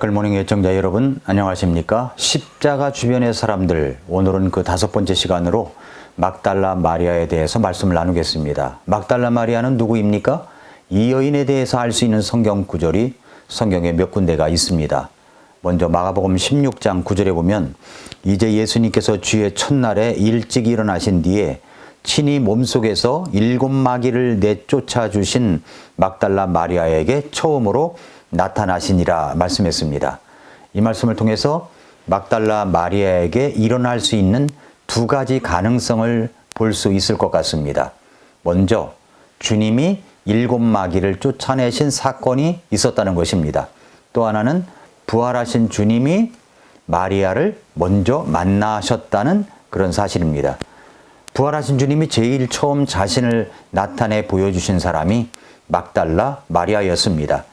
미라클 모닝 애청자 여러분 안녕하십니까? 십자가 주변의 사람들, 오늘은 그 5번째 시간으로 막달라 마리아에 대해서 말씀을 나누겠습니다. 막달라 마리아는 누구입니까? 이 여인에 대해서 알 수 있는 성경 구절이 성경에 몇 군데가 있습니다. 먼저 마가복음 16장 9절에 보면 이제 예수님께서 주의 첫날에 일찍 일어나신 뒤에 친히 몸속에서 7 마귀를 내쫓아 주신 막달라 마리아에게 처음으로 나타나시니라 말씀했습니다. 이 말씀을 통해서 막달라 마리아에게 일어날 수 있는 2가지 가능성을 볼 수 있을 것 같습니다. 먼저 주님이 7 마귀를 쫓아내신 사건이 있었다는 것입니다. 또 하나는 부활하신 주님이 마리아를 먼저 만나셨다는 그런 사실입니다. 부활하신 주님이 제일 처음 자신을 나타내 보여주신 사람이 막달라 마리아였습니다.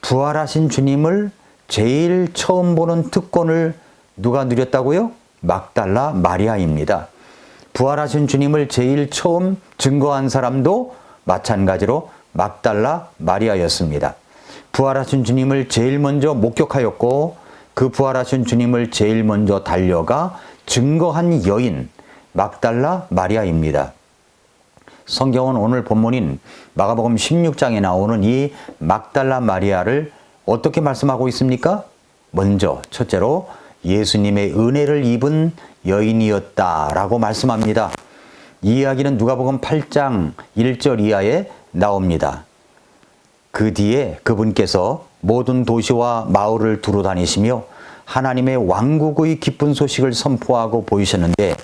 부활하신 주님을 제일 처음 보는 특권을 누가 누렸다고요? 막달라 마리아입니다. 부활하신 주님을 제일 처음 증거한 사람도 마찬가지로 막달라 마리아였습니다. 부활하신 주님을 제일 먼저 목격하였고 그 부활하신 주님을 제일 먼저 달려가 증거한 여인 막달라 마리아입니다. 성경은 오늘 본문인 마가복음 16장에 나오는 이 막달라 마리아를 어떻게 말씀하고 있습니까? 먼저 첫째로 예수님의 은혜를 입은 여인이었다라고 말씀합니다. 이 이야기는 누가복음 8장 1절 이하에 나옵니다. 그 뒤에 그분께서 모든 도시와 마을을 두루 다니시며 하나님의 왕국의 기쁜 소식을 선포하고 보이셨는데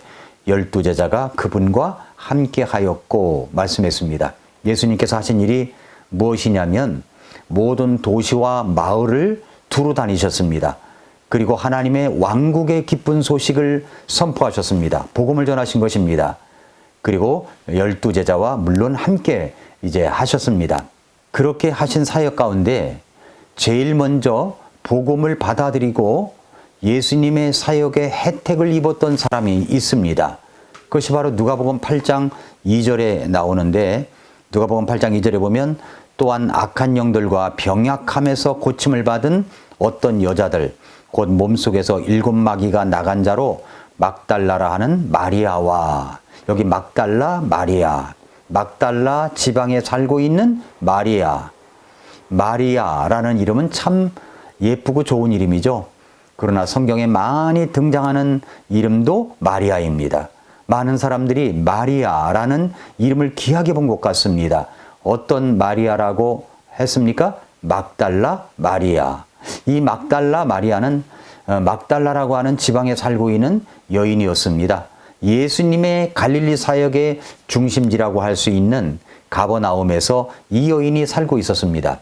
12제자가 그분과 함께 하였고 말씀했습니다. 예수님께서 하신 일이 무엇이냐면 모든 도시와 마을을 두루 다니셨습니다. 그리고 하나님의 왕국의 기쁜 소식을 선포하셨습니다. 복음을 전하신 것입니다. 그리고 12제자와 물론 함께 이제 하셨습니다. 그렇게 하신 사역 가운데 제일 먼저 복음을 받아들이고 예수님의 사역에 혜택을 입었던 사람이 있습니다. 그것이 바로 누가복음 8장 2절에 나오는데 누가복음 8장 2절에 보면 또한 악한 영들과 병약함에서 고침을 받은 어떤 여자들 곧 몸속에서 7 마귀가 나간 자로 막달라라 하는 마리아와 여기 막달라 마리아 막달라 지방에 살고 있는 마리아 마리아라는 이름은 참 예쁘고 좋은 이름이죠. 그러나 성경에 많이 등장하는 이름도 마리아입니다. 많은 사람들이 마리아라는 이름을 귀하게 본 것 같습니다. 어떤 마리아라고 했습니까? 막달라 마리아. 이 막달라 마리아는 막달라라고 하는 지방에 살고 있는 여인이었습니다. 예수님의 갈릴리 사역의 중심지라고 할 수 있는 가버나움에서 이 여인이 살고 있었습니다.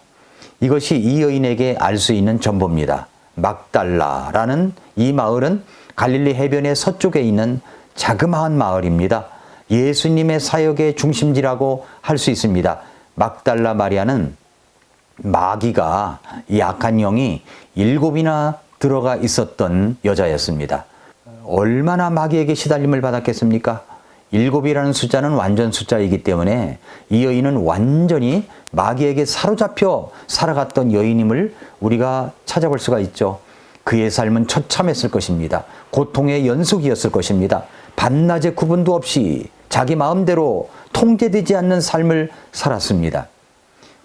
이것이 이 여인에게 알 수 있는 전부입니다. 막달라라는 이 마을은 갈릴리 해변의 서쪽에 있는 자그마한 마을입니다. 예수님의 사역의 중심지라고 할 수 있습니다. 막달라 마리아는 마귀가 이 악한 영이 7이나 들어가 있었던 여자였습니다. 얼마나 마귀에게 시달림을 받았겠습니까? 7이라는 숫자는 완전 숫자이기 때문에 이 여인은 완전히 마귀에게 사로잡혀 살아갔던 여인임을 우리가 찾아볼 수가 있죠. 그의 삶은 처참했을 것입니다. 고통의 연속이었을 것입니다. 밤낮의 구분도 없이 자기 마음대로 통제되지 않는 삶을 살았습니다.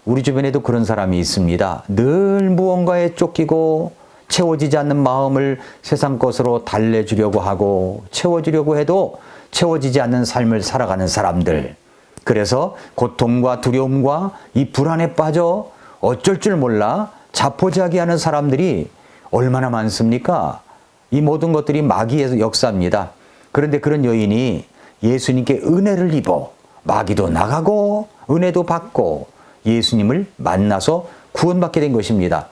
우리 주변에도 그런 사람이 있습니다. 늘 무언가에 쫓기고 채워지지 않는 마음을 세상 것으로 달래주려고 하고 채워주려고 해도 채워지지 않는 삶을 살아가는 사람들. 그래서 고통과 두려움과 이 불안에 빠져 어쩔 줄 몰라 자포자기하는 사람들이 얼마나 많습니까? 이 모든 것들이 마귀의 역사입니다. 그런데 그런 여인이 예수님께 은혜를 입어 마귀도 나가고 은혜도 받고 예수님을 만나서 구원받게 된 것입니다.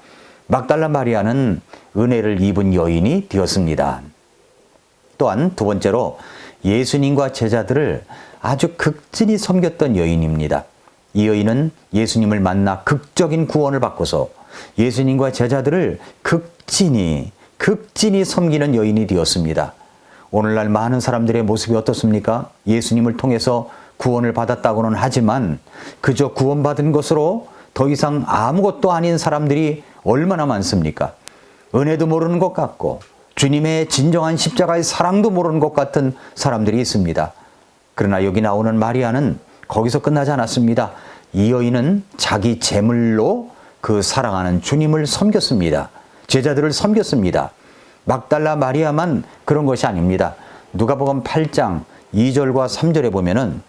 막달라 마리아는 은혜를 입은 여인이 되었습니다. 또한 2번째로 예수님과 제자들을 아주 극진히 섬겼던 여인입니다. 이 여인은 예수님을 만나 극적인 구원을 받고서 예수님과 제자들을 극진히 섬기는 여인이 되었습니다. 오늘날 많은 사람들의 모습이 어떻습니까? 예수님을 통해서 구원을 받았다고는 하지만 그저 구원받은 것으로 더 이상 아무것도 아닌 사람들이 얼마나 많습니까? 은혜도 모르는 것 같고 주님의 진정한 십자가의 사랑도 모르는 것 같은 사람들이 있습니다. 그러나 여기 나오는 마리아는 거기서 끝나지 않았습니다. 이 여인은 자기 재물로 그 사랑하는 주님을 섬겼습니다. 제자들을 섬겼습니다. 막달라 마리아만 그런 것이 아닙니다. 누가복음 8장 2절과 3절에 보면은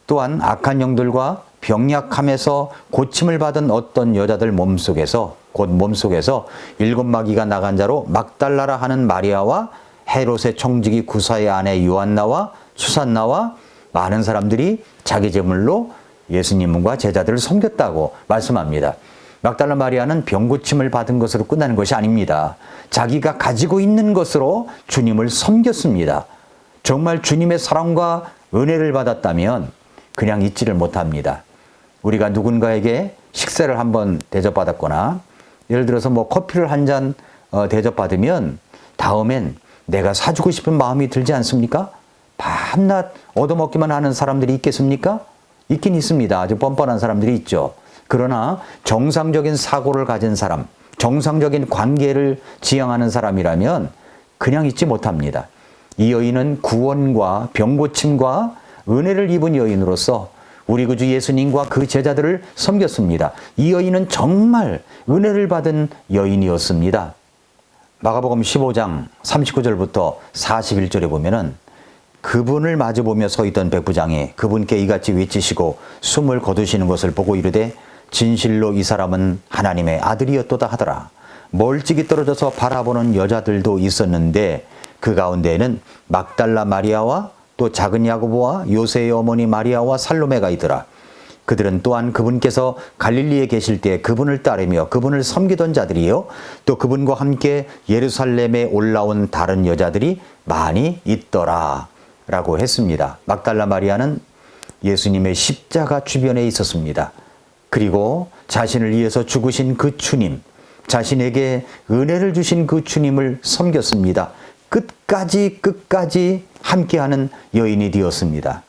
또한 악한 영들과 병약함에서 고침을 받은 어떤 여자들 몸속에서 곧 몸속에서 7마귀가 나간 자로 막달라라 하는 마리아와 헤롯의 총직이 구사의 아내 요한나와 수산나와 많은 사람들이 자기 제물로 예수님과 제자들을 섬겼다고 말씀합니다. 막달라 마리아는 병고침을 받은 것으로 끝나는 것이 아닙니다. 자기가 가지고 있는 것으로 주님을 섬겼습니다. 정말 주님의 사랑과 은혜를 받았다면 그냥 잊지를 못합니다. 우리가 누군가에게 식사를 한번 대접받았거나 예를 들어서 뭐 커피를 한 잔 대접받으면 다음엔 내가 사주고 싶은 마음이 들지 않습니까? 밤낮 얻어먹기만 하는 사람들이 있겠습니까? 있긴 있습니다. 아주 뻔뻔한 사람들이 있죠. 그러나 정상적인 사고를 가진 사람, 정상적인 관계를 지향하는 사람이라면 그냥 잊지 못합니다. 이 여인은 구원과 병고침과 은혜를 입은 여인으로서 우리 구주 예수님과 그 제자들을 섬겼습니다. 이 여인은 정말 은혜를 받은 여인이었습니다. 마가복음 15장 39절부터 41절에 보면은 그분을 마주보며 서 있던 백부장이 그분께 이같이 외치시고 숨을 거두시는 것을 보고 이르되 진실로 이 사람은 하나님의 아들이었도다 하더라. 멀찍이 떨어져서 바라보는 여자들도 있었는데 그 가운데에는 막달라 마리아와 또 작은 야고보와 요새의 어머니 마리아와 살로메가 있더라. 그들은 또한 그분께서 갈릴리에 계실 때 그분을 따르며 그분을 섬기던 자들이요 또 그분과 함께 예루살렘에 올라온 다른 여자들이 많이 있더라 라고 했습니다. 막달라 마리아는 예수님의 십자가 주변에 있었습니다. 그리고 자신을 위해서 죽으신 그 주님, 자신에게 은혜를 주신 그 주님을 섬겼습니다. 끝까지 함께하는 여인이 되었습니다.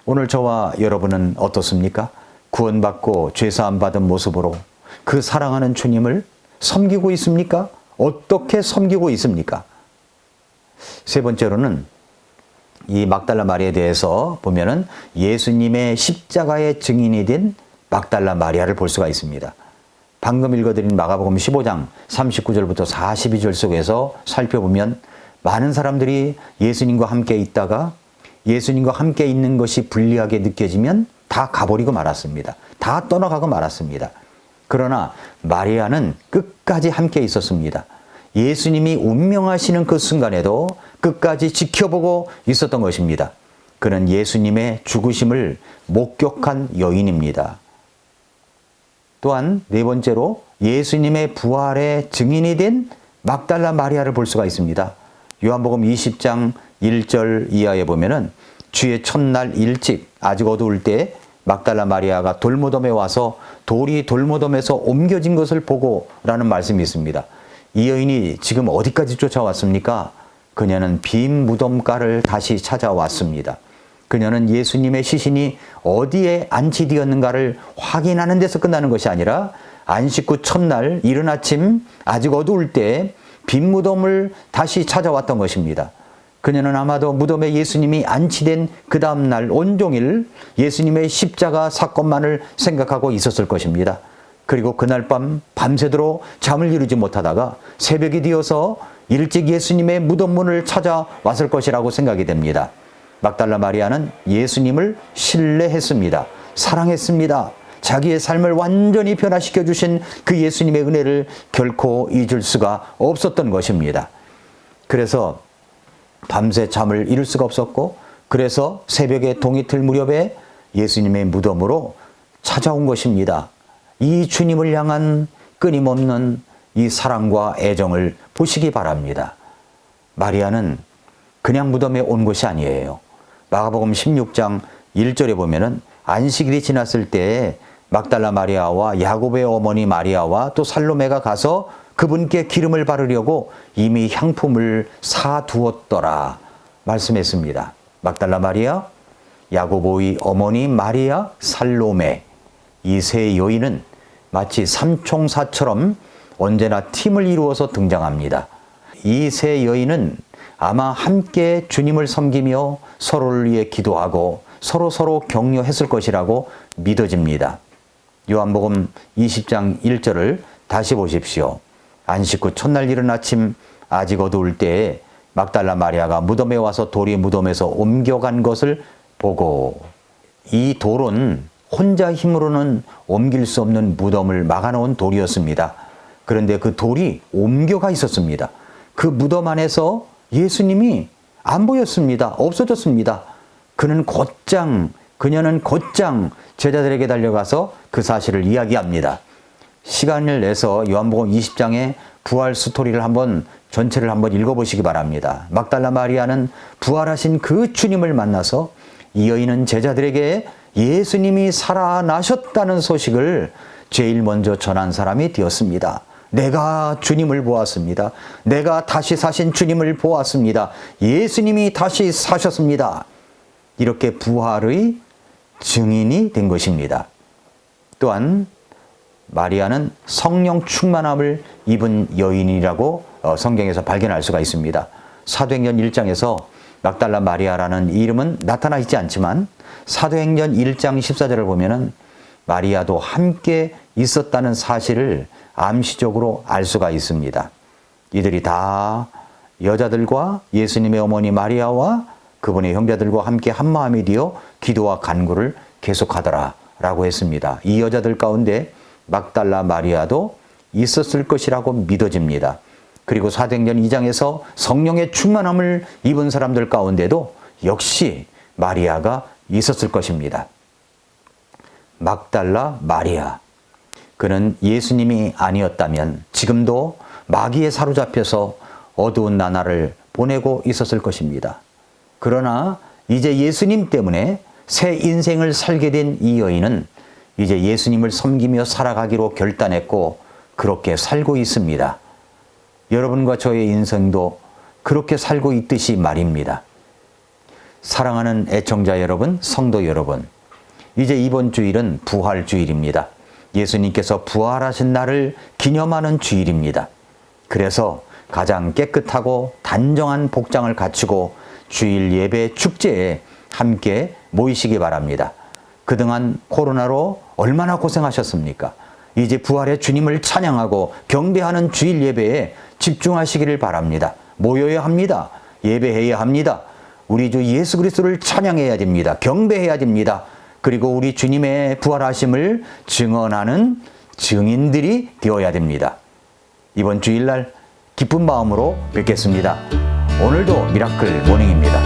오늘 저와 여러분은 어떻습니까? 구원받고 죄사함 받은 모습으로 그 사랑하는 주님을 섬기고 있습니까? 어떻게 섬기고 있습니까? 세 번째로는 이 막달라 마리아에 대해서 보면은 예수님의 십자가의 증인이 된 막달라 마리아를 볼 수가 있습니다. 방금 읽어드린 마가복음 15장 39절부터 42절 속에서 살펴보면 많은 사람들이 예수님과 함께 있다가 예수님과 함께 있는 것이 불리하게 느껴지면 다 가버리고 말았습니다. 다 떠나가고 말았습니다. 그러나 마리아는 끝까지 함께 있었습니다. 예수님이 운명하시는 그 순간에도 끝까지 지켜보고 있었던 것입니다. 그는 예수님의 죽으심을 목격한 여인입니다. 또한 네 번째로 예수님의 부활의 증인이 된 막달라 마리아를 볼 수가 있습니다. 요한복음 20장 1절 이하에 보면은 주의 첫날 일찍 아직 어두울 때 막달라 마리아가 돌무덤에 와서 돌이 돌무덤에서 옮겨진 것을 보고 라는 말씀이 있습니다. 이 여인이 지금 어디까지 쫓아왔습니까? 그녀는 빈 무덤가를 다시 찾아왔습니다. 그녀는 예수님의 시신이 어디에 안치되었는가를 확인하는 데서 끝나는 것이 아니라 안식 후 첫날 이른 아침 아직 어두울 때 빈 무덤을 다시 찾아왔던 것입니다. 그녀는 아마도 무덤에 예수님이 안치된 그 다음날 온종일 예수님의 십자가 사건만을 생각하고 있었을 것입니다. 그리고 그날 밤새도록 잠을 이루지 못하다가 새벽이 되어서 일찍 예수님의 무덤 문을 찾아왔을 것이라고 생각이 됩니다. 막달라 마리아는 예수님을 신뢰했습니다. 사랑했습니다. 자기의 삶을 완전히 변화시켜 주신 그 예수님의 은혜를 결코 잊을 수가 없었던 것입니다. 그래서 밤새 잠을 이룰 수가 없었고 그래서 새벽에 동이 틀 무렵에 예수님의 무덤으로 찾아온 것입니다. 이 주님을 향한 끊임없는 이 사랑과 애정을 보시기 바랍니다. 마리아는 그냥 무덤에 온 것이 아니에요. 마가복음 16장 1절에 보면은 안식일이 지났을 때에 막달라 마리아와 야고보의 어머니 마리아와 또 살로메가 가서 그분께 기름을 바르려고 이미 향품을 사두었더라 말씀했습니다. 막달라 마리아, 야고보의 어머니 마리아, 살로메 이 세 여인은 마치 삼총사처럼 언제나 팀을 이루어서 등장합니다. 이 세 여인은 아마 함께 주님을 섬기며 서로를 위해 기도하고 서로 격려했을 것이라고 믿어집니다. 요한복음 20장 1절을 다시 보십시오. 안식 후 첫날 이른 아침 아직 어두울 때에 막달라 마리아가 무덤에 와서 돌이 무덤에서 옮겨간 것을 보고, 이 돌은 혼자 힘으로는 옮길 수 없는 무덤을 막아놓은 돌이었습니다. 그런데 그 돌이 옮겨가 있었습니다. 그 무덤 안에서 예수님이 안 보였습니다. 없어졌습니다. 그녀는 곧장 제자들에게 달려가서 그 사실을 이야기합니다. 시간을 내서 요한복음 20장의 부활 스토리를 전체를 한번 읽어보시기 바랍니다. 막달라 마리아는 부활하신 그 주님을 만나서 이 여인은 제자들에게 예수님이 살아나셨다는 소식을 제일 먼저 전한 사람이 되었습니다. 내가 주님을 보았습니다. 내가 다시 사신 주님을 보았습니다. 예수님이 다시 사셨습니다. 이렇게 부활의 증인이 된 것입니다. 또한 마리아는 성령 충만함을 입은 여인이라고 성경에서 발견할 수가 있습니다. 사도행전 1장에서 막달라 마리아라는 이름은 나타나 있지 않지만 사도행전 1장 14절을 보면은 마리아도 함께 있었다는 사실을 암시적으로 알 수가 있습니다. 이들이 다 여자들과 예수님의 어머니 마리아와 그분의 형제들과 함께 한마음이 되어 기도와 간구를 계속하더라 라고 했습니다. 이 여자들 가운데 막달라 마리아도 있었을 것이라고 믿어집니다. 그리고 사도행전 2장에서 성령의 충만함을 입은 사람들 가운데도 역시 마리아가 있었을 것입니다. 막달라 마리아, 그는 예수님이 아니었다면 지금도 마귀에 사로잡혀서 어두운 나날을 보내고 있었을 것입니다. 그러나 이제 예수님 때문에 새 인생을 살게 된 이 여인은 이제 예수님을 섬기며 살아가기로 결단했고 그렇게 살고 있습니다. 여러분과 저의 인생도 그렇게 살고 있듯이 말입니다. 사랑하는 애청자 여러분, 성도 여러분, 이제 이번 주일은 부활주일입니다. 예수님께서 부활하신 날을 기념하는 주일입니다. 그래서 가장 깨끗하고 단정한 복장을 갖추고 주일 예배 축제에 함께 모이시기 바랍니다. 그동안 코로나로 얼마나 고생하셨습니까? 이제 부활의 주님을 찬양하고 경배하는 주일 예배에 집중하시기를 바랍니다. 모여야 합니다. 예배해야 합니다. 우리 주 예수 그리스도를 찬양해야 됩니다. 경배해야 됩니다. 그리고 우리 주님의 부활하심을 증언하는 증인들이 되어야 됩니다. 이번 주일날 기쁜 마음으로 뵙겠습니다. 오늘도 미라클 모닝입니다.